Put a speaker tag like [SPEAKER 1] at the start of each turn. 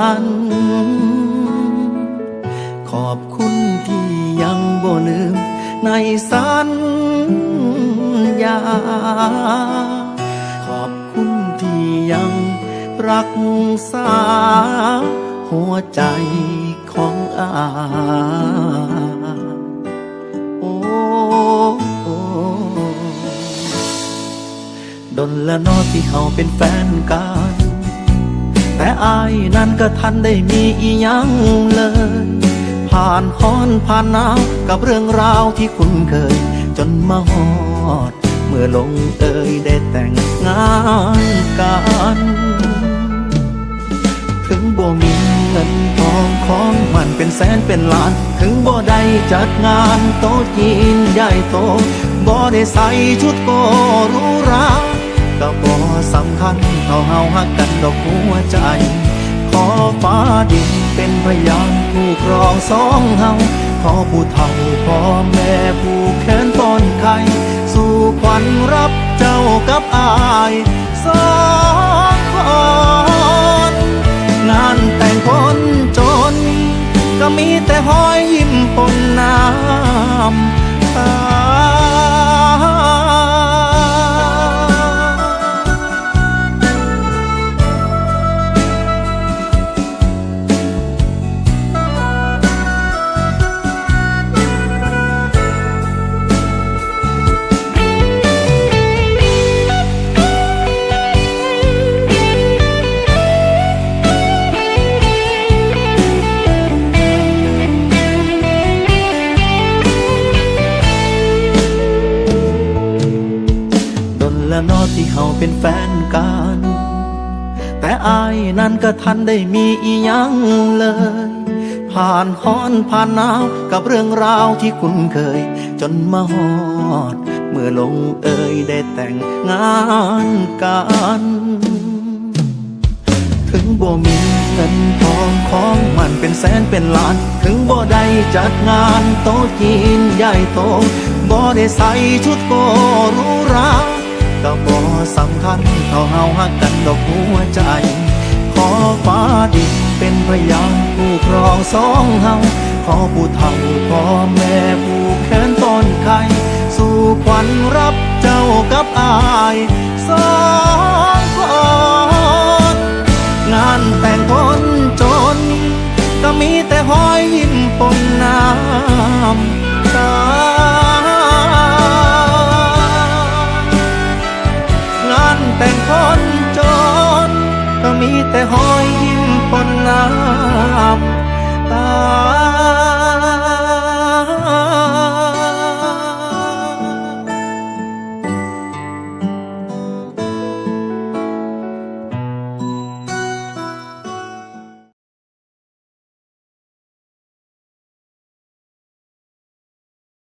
[SPEAKER 1] กันขอบคุณที่ยังบ่ลืมในสัญญาขอบคุณที่ยังรักษาหัวใจของอาโอ้ดนละนอที่เฮาเป็นแฟนกันแต่อายนั้นก็ทันได้มีอีหยังเลยผ่านฮ้อนผ่านหนาวกับเรื่องราวที่คุ้นเคยจนมาฮอดเมื่อลงเอยได้แต่งงานกันถึงบ่มีเงินทองของมันเป็นแสนเป็นล้านถึงบ่ได้จัดงานโต๊ะจีนใหญ่โตบ่ได้ใส่ชุดโกหรูหราก็บ่สำคัญเท่าเฮาฮักกันดอกหัวใจขอฟ้าดินเป็นพยานผู้ครองสองเฮาขอผู้เฒ่าพ่อแม่ผู้แขนป้อนไข่สู่ขวัญรับเจ้ากับอายสองคนงานแต่งคนจนก็มีแต่หอยยิ้มปนน้ำตาและนอที่เฮาเป็นแฟนกันแต่อายนั้นก็ทันได้มีอีหยังเลยผ่านฮ้อนผ่านหนาวกับเรื่องราวที่คุ้นเคยจนมาฮอดเมื่อลงเอยได้แต่งงานกันถึงบ่มีเงินทองของมันเป็นแสนเป็นล้านถึงบ่ได้จัดงานโต๊ะจีนใหญ่โตบ่ได้ใส่ชุดโกหรูหราก็บ่สำคัญเท่าเฮาฮักกันดอกหัวใจขอฟ้าดินเป็นพยานผู้ครองสองเฮาขอผู้เฒ่าพ่อแม่ผู้แขนต้นไข่สู่ขวัญรับเจ้ากับอายสองคนงานแต่งคนจนก็มีแต่หอยยิ้มปนน้ำตางานแต่งคนจนก็มีแต่หอยยิ้มปนน้ำตา